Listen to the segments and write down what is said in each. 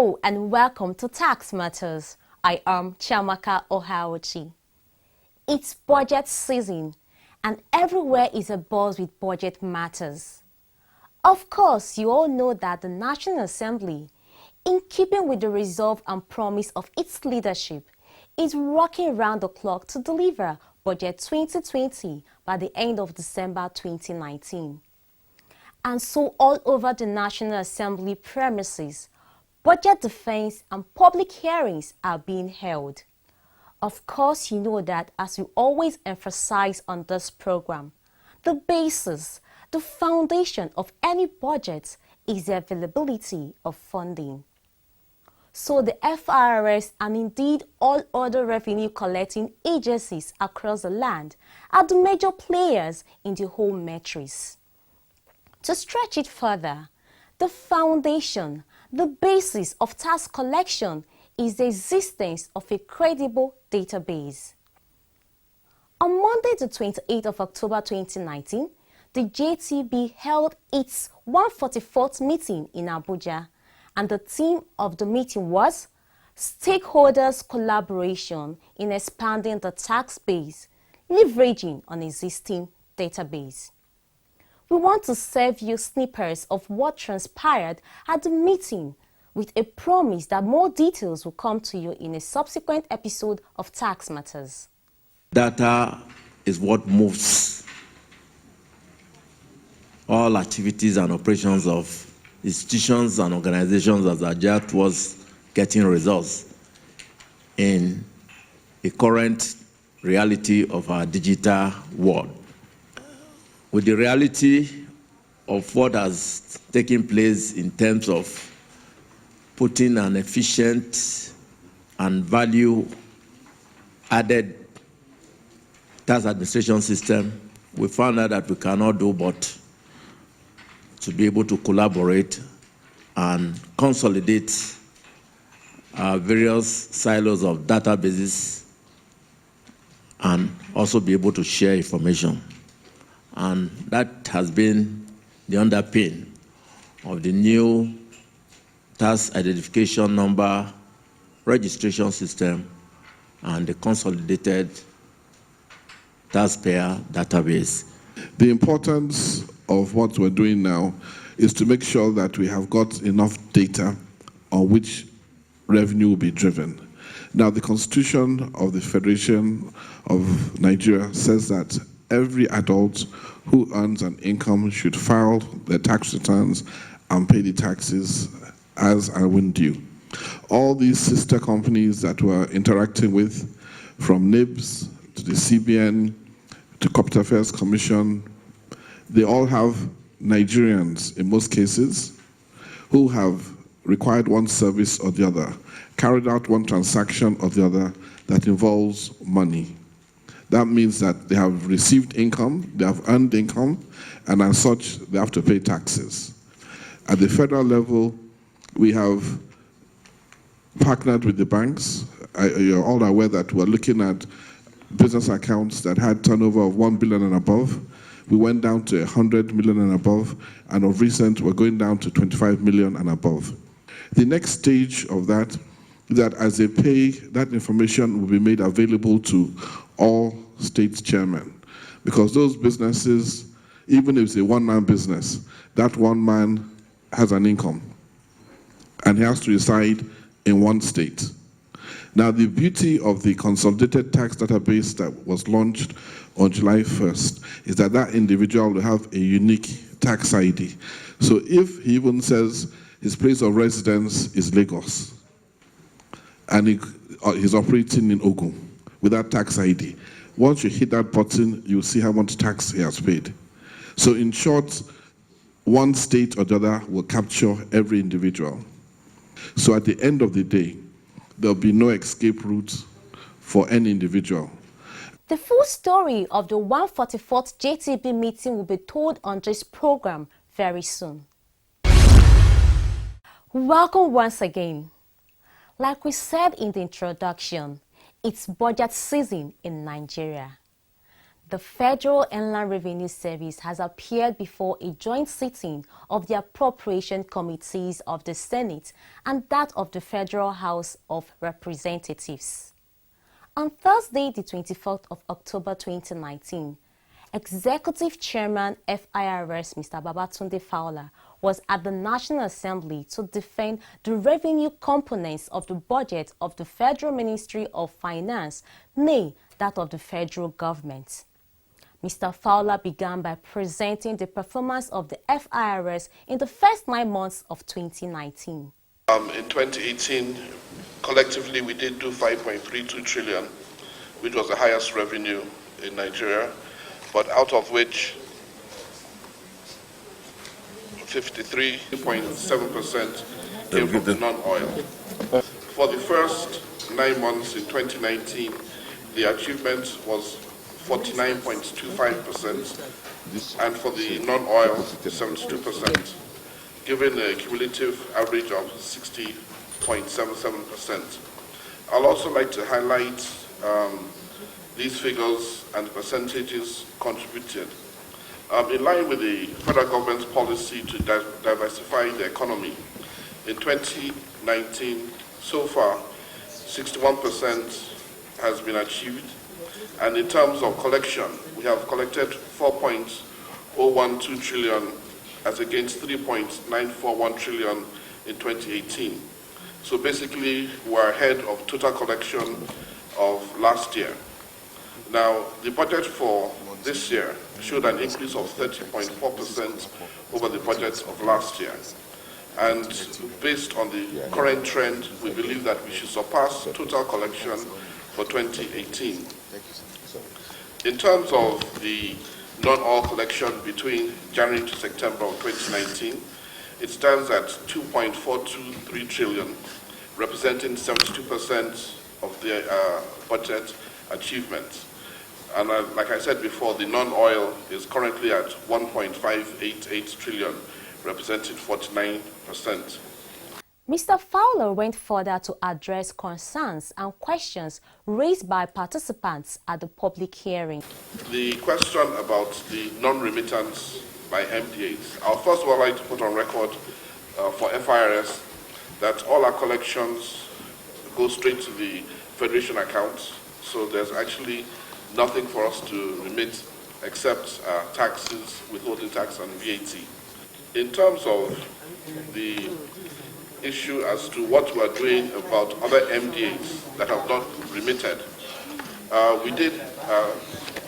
Hello and welcome to Tax Matters. I am Chiamaka Ohaochi. It's budget season and everywhere is abuzz with budget matters. Of course, you all know that the National Assembly, in keeping with the resolve and promise of its leadership, is working round the clock to deliver Budget 2020 by the end of December 2019. And so all over the National Assembly premises, budget defense and public hearings are being held. Of course, you know that as we always emphasize on this program, the basis, the foundation of any budget is the availability of funding. So the FRS and indeed all other revenue collecting agencies across the land are the major players in the whole matrix. To stretch it further, the foundation, the basis of tax collection is the existence of a credible database. On Monday, the 28th of October 2019, the JTB held its 144th meeting in Abuja, and the theme of the meeting was Stakeholders' Collaboration in Expanding the Tax Base, Leveraging on Existing Database. We want to serve you snippets of what transpired at the meeting with a promise that more details will come to you in a subsequent episode of Tax Matters. Data is what moves all activities and operations of institutions and organizations as agile towards getting results in the current reality of our digital world. With the reality of what has taken place in terms of putting an efficient and value-added tax administration system, we found out that we cannot do but to be able to collaborate and consolidate our various silos of databases and also be able to share information. And that has been the underpin of the new tax identification number registration system and the consolidated taxpayer database. The importance of what we're doing now is to make sure that we have got enough data on which revenue will be driven. Now, the Constitution of the Federation of Nigeria says that every adult who earns an income should file their tax returns and pay the taxes as and when due. All these sister companies that we're interacting with, from NIBS to the CBN to Corporate Affairs Commission, they all have Nigerians, in most cases, who have required one service or the other, carried out one transaction or the other that involves money. That means that they have received income, they have earned income, and as such, they have to pay taxes. At the federal level, we have partnered with the banks. You're all aware that we're looking at business accounts that had turnover of 1 billion and above. We went down to 100 million and above, and of recent, we're going down to 25 million and above. The next stage of that is that as they pay, that information will be made available to all state chairmen, because those businesses, even if it's a one-man business, that one man has an income, and he has to reside in one state. Now, the beauty of the consolidated tax database that was launched on July 1st is that that individual will have a unique tax ID. So if he even says his place of residence is Lagos, and he's operating in Ogun with that tax ID, once you hit that button, you'll see how much tax he has paid. So in short, one state or the other will capture every individual. So at the end of the day, there'll be no escape route for any individual. The full story of the 144th JTB meeting will be told on this program very soon. Welcome once again. Like we said in the introduction, it's budget season in Nigeria. The Federal Inland Revenue Service has appeared before a joint sitting of the Appropriation Committees of the Senate and that of the Federal House of Representatives. On Thursday, the 24th of October 2019, Executive Chairman FIRS Mr. Babatunde Fowler was at the National Assembly to defend the revenue components of the budget of the Federal Ministry of Finance, nay, that of the federal government. Mr. Fowler began by presenting the performance of the FIRS in the first 9 months of 2019. In 2018, collectively we did do 5.32 trillion, which was the highest revenue in Nigeria, but out of which 53.7% came from the non-oil. For the first 9 months in 2019, the achievement was 49.25%, and for the non-oil, 72%, giving a cumulative average of 60.77%. I'll also like to highlight these figures and percentages contributed. In line with the federal government's policy to diversify the economy, in 2019, so far, 61% has been achieved. And in terms of collection, we have collected 4.012 trillion as against 3.941 trillion in 2018. So basically, we're ahead of total collection of last year. Now, the budget for this year showed an increase of 30.4% over the budget of last year. And based on the current trend, we believe that we should surpass total collection for 2018. In terms of the non-oil collection between January to September of 2019, it stands at 2.423 trillion, representing 72% of the budget achievement. And like I said before, the non-oil is currently at 1.588 trillion, representing 49%. Mr. Fowler went further to address concerns and questions raised by participants at the public hearing. The question about the non-remittance by MDAs, I'll first of all like to put on record for FIRS that all our collections go straight to the Federation accounts, so there's actually nothing for us to remit except taxes, withholding tax and VAT. In terms of the issue as to what we are doing about other MDAs that have not remitted, we did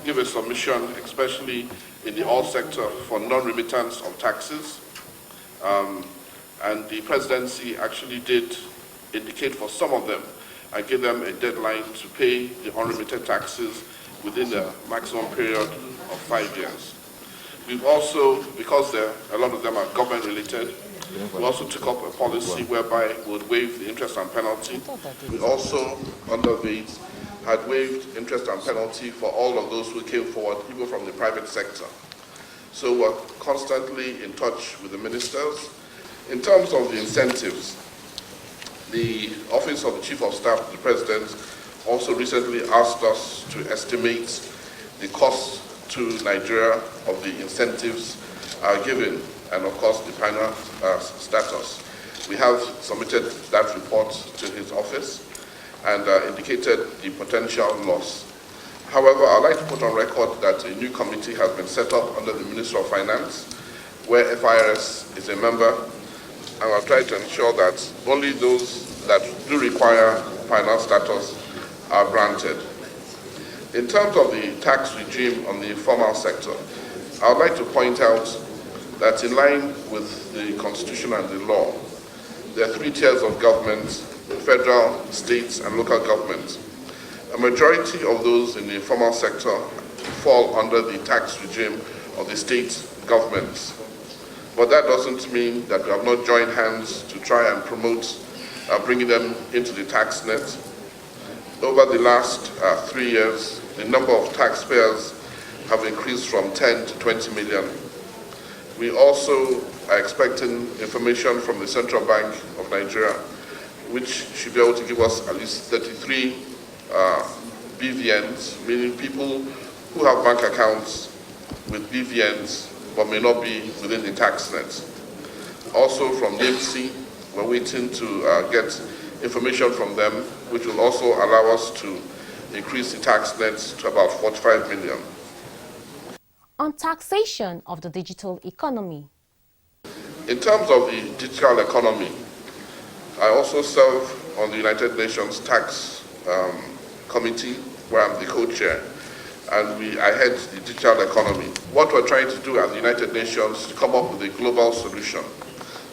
give a submission, especially in the oil sector, for non-remittance of taxes. And the presidency actually did indicate for some of them, I gave them a deadline to pay the unremitted taxes within the maximum period of 5 years. We've also, because a lot of them are government related, we also took up a policy whereby we would waive the interest and penalty. We also, under these, had waived interest and penalty for all of those who came forward, even from the private sector. So we're constantly in touch with the ministers. In terms of the incentives, the Office of the Chief of Staff to the President also recently asked us to estimate the cost to Nigeria of the incentives given, and of course the final status. We have submitted that report to his office and indicated the potential loss. However, I'd like to put on record that a new committee has been set up under the Ministry of Finance, where FIRS is a member, and I'll try to ensure that only those that do require final status are granted. In terms of the tax regime on the informal sector, I would like to point out that in line with the Constitution and the law, there are 3 tiers of government: federal, states, and local government. A majority of those in the informal sector fall under the tax regime of the state governments. But that doesn't mean that we have not joined hands to try and promote bringing them into the tax net. Over the last 3 years, the number of taxpayers have increased from 10 to 20 million. We also are expecting information from the Central Bank of Nigeria, which should be able to give us at least 33 BVNs, meaning people who have bank accounts with BVNs but may not be within the tax net. Also from NIMC, we're waiting to get information from them, which will also allow us to increase the tax net to about 45 million. On taxation of the digital economy. In terms of the digital economy, I also serve on the United Nations Tax Committee, where I'm the co-chair, and I head the digital economy. What we're trying to do at the United Nations is to come up with a global solution.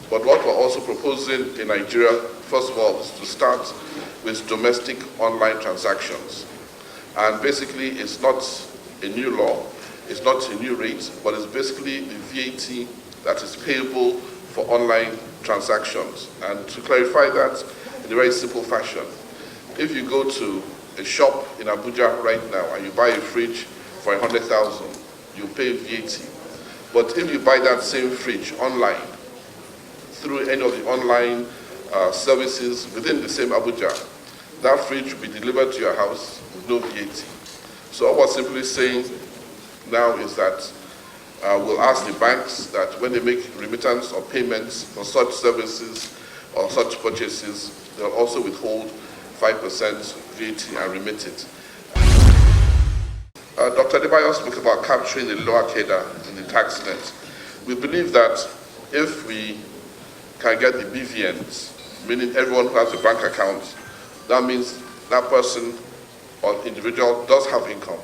But what we're also proposing in Nigeria, first of all, is to start with domestic online transactions. And basically, it's not a new law, it's not a new rate, but it's basically the VAT that is payable for online transactions. And to clarify that in a very simple fashion, if you go to a shop in Abuja right now and you buy a fridge for 100,000, you pay VAT. But if you buy that same fridge online, through any of the online services within the same Abuja, that fridge will be delivered to your house with no VAT. So what we're simply saying now is that we'll ask the banks that when they make remittance or payments for such services or such purchases, they'll also withhold 5% VAT and remit it. Dr. Adebayo spoke about capturing the lower cadre in the tax net. We believe that if we can get the BVNs, meaning everyone who has a bank account, that means that person or individual does have income,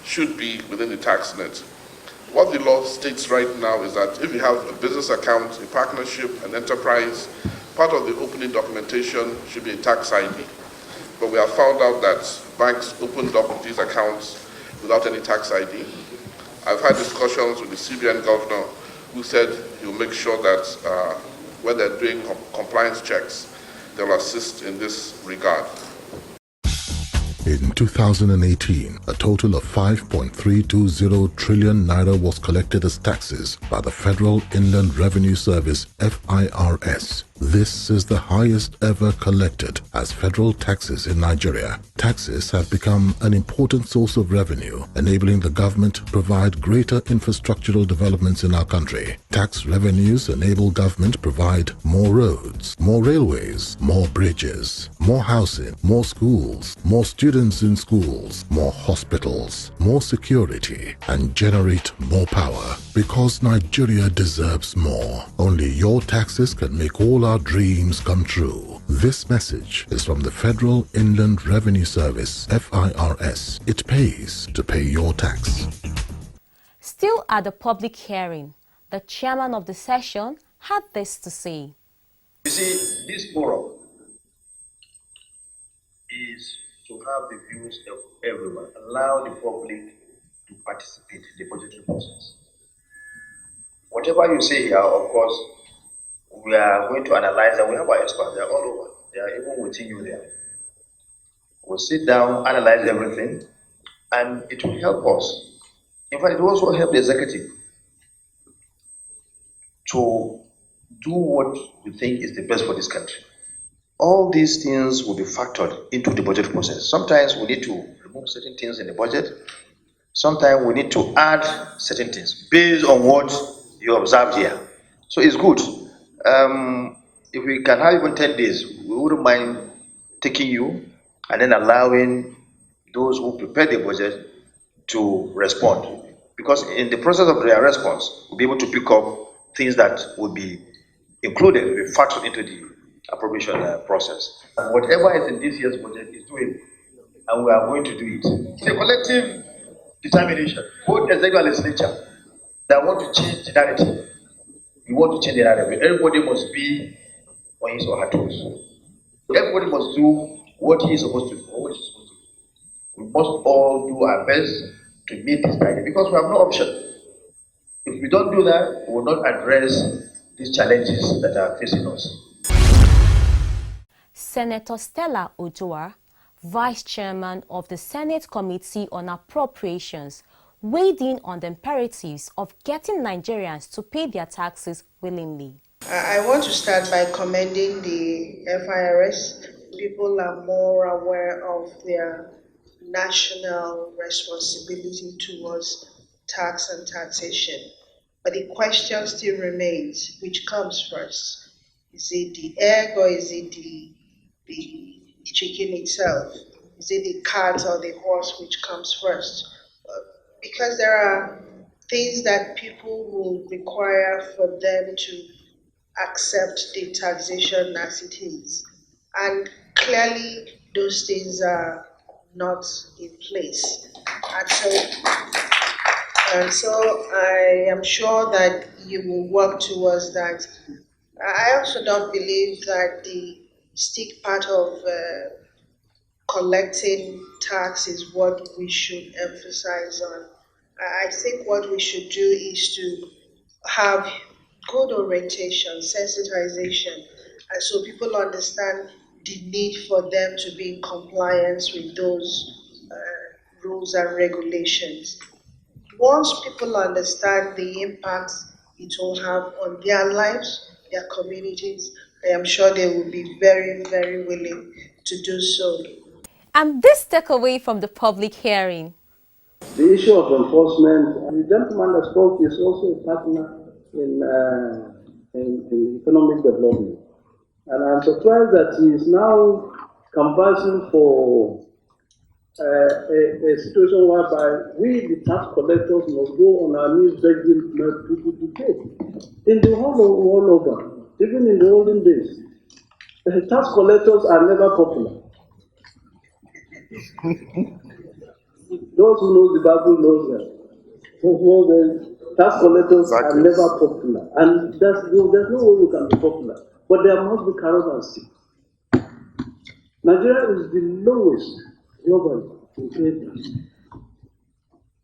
should be within the tax net. What the law states right now is that if you have a business account, a partnership, an enterprise, part of the opening documentation should be a tax ID. But we have found out that banks opened up these accounts without any tax ID. I've had discussions with the CBN governor who said he'll make sure that when they're doing compliance checks, they'll assist in this regard. In 2018, a total of 5.320 trillion naira was collected as taxes by the Federal Inland Revenue Service, FIRS. This is the highest ever collected as federal taxes in Nigeria. Taxes have become an important source of revenue, enabling the government to provide greater infrastructural developments in our country. Tax revenues enable government to provide more roads, more railways, more bridges, more housing, more schools, more students in schools, more hospitals, more security, and generate more power. Because Nigeria deserves more. Only your taxes can make all our dreams come true. This message is from the Federal Inland Revenue Service, FIRS. It pays to pay your tax. Still at the public hearing, the chairman of the session had this to say. You see, this forum is to have the views of everyone, allow the public to participate in the budgetary process. Whatever you say here, of course, we are going to analyze, and we have our experts, they are all over. They are even waiting you there. We'll sit down, analyze everything, and it will help us. In fact, it will also help the executive to do what we think is the best for this country. All these things will be factored into the budget process. Sometimes we need to remove certain things in the budget. Sometimes we need to add certain things based on what you observed here. So it's good. If we can have even 10 days, we wouldn't mind taking you and then allowing those who prepare the budget to respond. Because in the process of their response, we'll be able to pick up things that will be included, will be factored into the appropriation process. And whatever is in this year's budget is doing, and we are going to do it. It's a collective determination, both executive and legislature, that want to change the narrative. We want to change the narrative. Everybody must be on his or her toes. Everybody must do what he is supposed to do, or what he's supposed to do. We must all do our best to meet this target because we have no option. If we don't do that, we will not address these challenges that are facing us. Senator Stella Ojoa, Vice Chairman of the Senate Committee on Appropriations, weighed in on the imperatives of getting Nigerians to pay their taxes willingly. I want to start by commending the FIRS. People are more aware of their national responsibility towards tax and taxation. But the question still remains, which comes first? Is it the egg or is it the chicken itself? Is it the cat or the horse which comes first? Because there are things that people will require for them to accept the taxation as it is. And clearly, those things are not in place. And so I am sure that you will work towards that. I also don't believe that the stick part of collecting tax is what we should emphasize on. I think what we should do is to have good orientation, sensitization, and so people understand the need for them to be in compliance with those rules and regulations. Once people understand the impact it will have on their lives, their communities, I am sure they will be very, very willing to do so. And this takeaway from the public hearing. The issue of enforcement, the gentleman that spoke is also a partner in economic development. And I'm surprised that he is now canvassing for a situation whereby we, the tax collectors, must go on our knees begging people to pay. In the whole over, even in the olden days, the tax collectors are never popular. Those who know the Bible knows that. The tax collectors are never popular. And there's no way we can be popular. But there must be carrot and stick. Nigeria is the lowest globally in trade.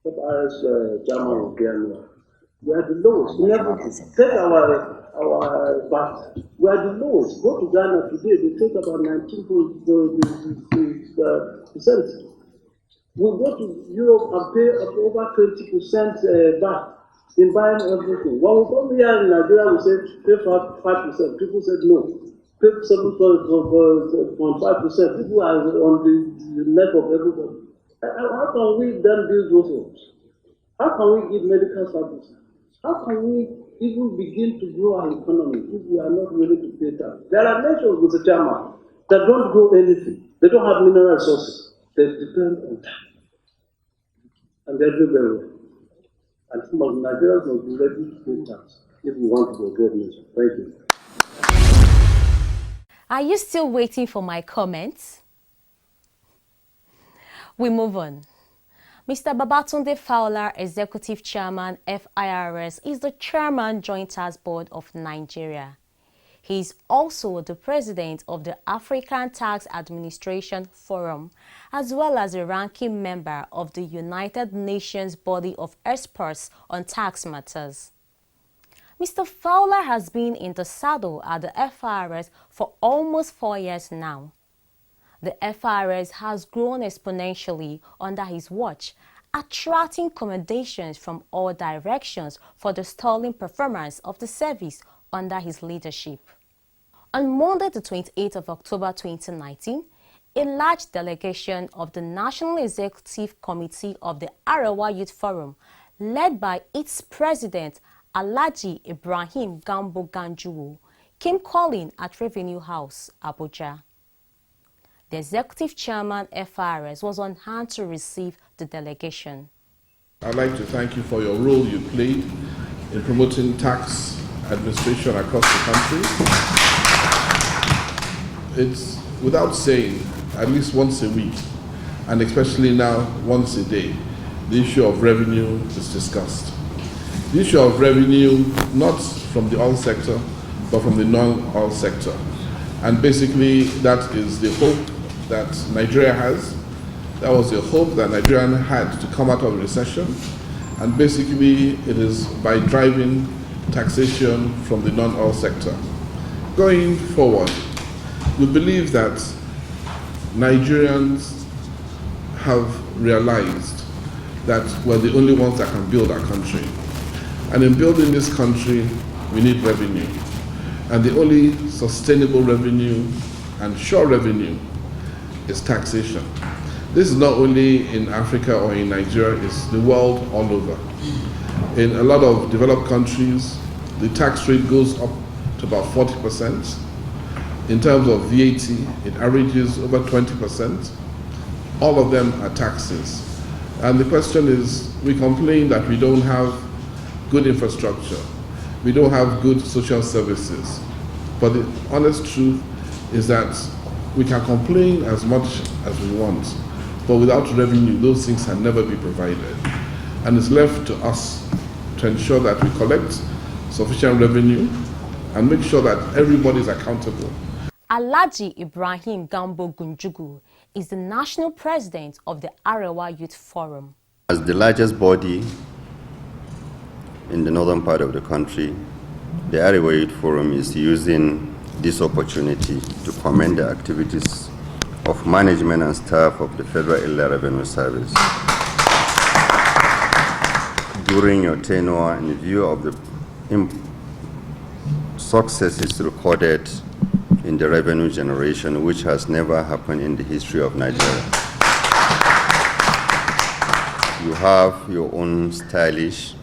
As German of Ghana, we are the lowest. We have to take our VAT. We are the lowest. Go to Ghana today, they take about 19%. We go to Europe and pay over 20% VAT in buying everything. When we come here in Nigeria, we say pay 5%. People said no. Pay 7.5%. People are on the neck of everybody. How can we then build those homes? How can we give medical services? How can we even begin to grow our economy if we are not willing to pay tax? There are nations, Mr. Chairman, that don't grow anything. They don't have mineral resources. They depend on tax. And they do very well. And some of Nigerians must be ready to pay tax if we want to be a great nation. Thank you. Are you still waiting for my comments? We move on. Mr. Babatunde Fowler, Executive Chairman, FIRS, is the Chairman, Joint Tax Board of Nigeria. He is also the President of the African Tax Administration Forum, as well as a ranking member of the United Nations Body of Experts on Tax Matters. Mr. Fowler has been in the saddle at the FIRS for almost 4 years now. The FIRS has grown exponentially under his watch, attracting commendations from all directions for the sterling performance of the service under his leadership. On Monday, the 28th of October 2019, a large delegation of the National Executive Committee of the Arewa Youth Forum, led by its president, Alhaji Ibrahim Gambo Ganjuwo, came calling at Revenue House, Abuja. The executive chairman, FIRS, was on hand to receive the delegation. I'd like to thank you for your role you played in promoting tax administration across the country. It's without saying, at least once a week, and especially now once a day, the issue of revenue is discussed. The issue of revenue, not from the oil sector, but from the non-oil sector. And basically, that is the hope that Nigeria has. That was the hope that Nigeria had to come out of the recession. And basically, it is by driving taxation from the non-oil sector. Going forward, we believe that Nigerians have realized that we're the only ones that can build our country. And in building this country, we need revenue. And the only sustainable revenue and sure revenue is taxation. This is not only in Africa or in Nigeria, it's the world all over. In a lot of developed countries, the tax rate goes up to about 40%. In terms of VAT, it averages over 20%. All of them are taxes. And the question is, we complain that we don't have good infrastructure. We don't have good social services. But the honest truth is that we can complain as much as we want, but without revenue, those things can never be provided. And it's left to us to ensure that we collect sufficient revenue and make sure that everybody is accountable. Alhaji Ibrahim Gambo Gunjugu is the national president of the Arewa Youth Forum. As the largest body in the northern part of the country, the Arewa Youth Forum is using this opportunity to commend the activities of management and staff of the Federal Inland Revenue Service. During your tenure, in view of the successes recorded in the revenue generation, which has never happened in the history of Nigeria, you have your own stylish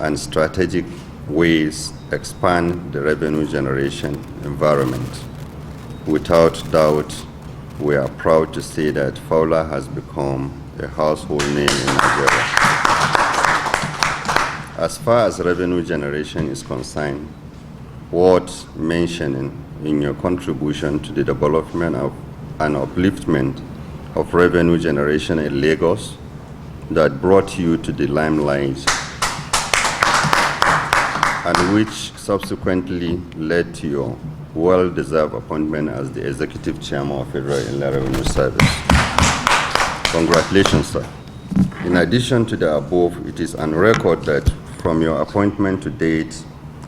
and strategic ways expand the revenue generation environment. Without doubt, we are proud to say that Fowler has become a household name in Nigeria. As far as revenue generation is concerned, worth mentioning in your contribution to the development of and upliftment of revenue generation in Lagos that brought you to the limelight and which subsequently led to your well-deserved appointment as the Executive Chairman of Federal Inland Revenue Service. Congratulations, sir. In addition to the above, it is on record that from your appointment to date,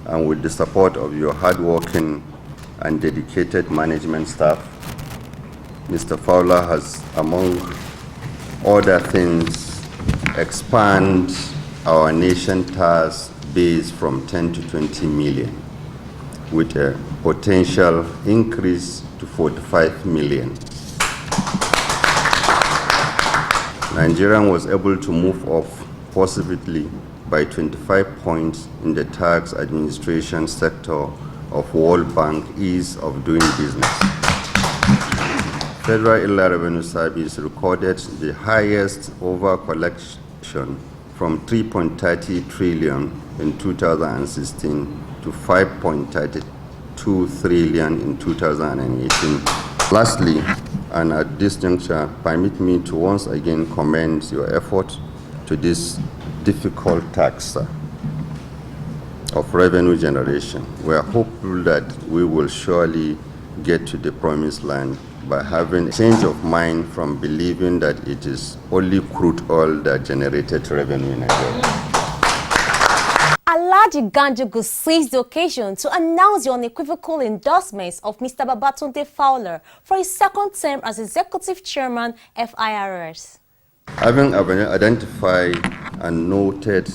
and with the support of your hardworking and dedicated management staff, Mr. Fowler has, among other things, expanded our nation tax base from 10 to 20 million, with a potential increase to 45 million. Nigeria was able to move up positively by 25 points in the tax administration sector of World Bank ease of doing business. Federal Inland Revenue Service recorded the highest over collection from 3.30 trillion in 2016 to 5.32 trillion in 2018. Lastly, and at this juncture, permit me to once again commend your effort to this difficult task of revenue generation. We are hopeful that we will surely get to the promised land by having a change of mind from believing that it is only crude oil that generated revenue in Nigeria. Alhaji Ganjugu seized the occasion to announce the unequivocal endorsements of Mr. Babatunde Fowler for his second term as Executive Chairman FIRS. Having identified and noted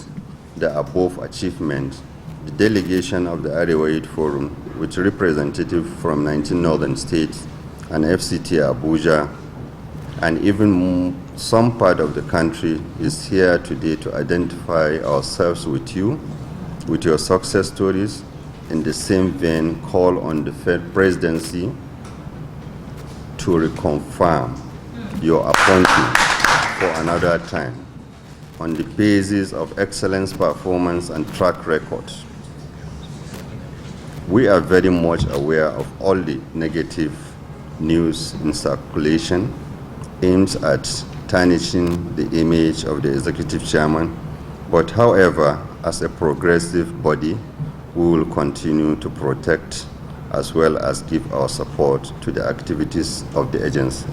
the above achievement, the delegation of the Arewa Youth Forum, with representatives from 19 northern states and FCT Abuja, and even some part of the country, is here today to identify ourselves with you, with your success stories. In the same vein, call on the Fed presidency to reconfirm your appointment for another time on the basis of excellence, performance, and track record. We are very much aware of all the negative news in circulation aimed at tarnishing the image of the Executive Chairman, but however, as a progressive body, we will continue to protect as well as give our support to the activities of the agency.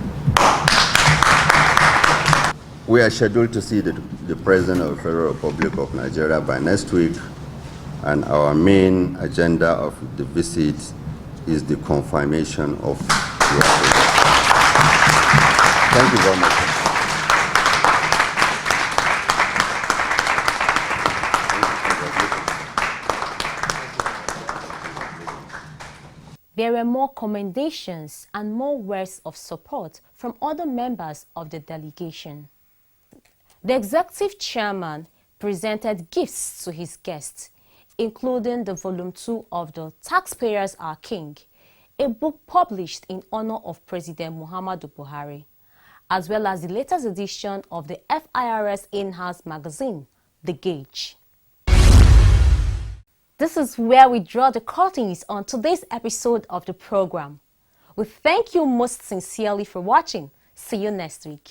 We are scheduled to see the President of the Federal Republic of Nigeria by next week, and our main agenda of the visit is the confirmation of your appointment. Thank you very much. There were more commendations and more words of support from other members of the delegation. The executive chairman presented gifts to his guests, including the volume 2 of the Taxpayers Are King, a book published in honor of President Muhammadu Buhari, as well as the latest edition of the FIRS in-house magazine, The Gauge. This is where we draw the curtains on today's episode of the program. We thank you most sincerely for watching. See you next week.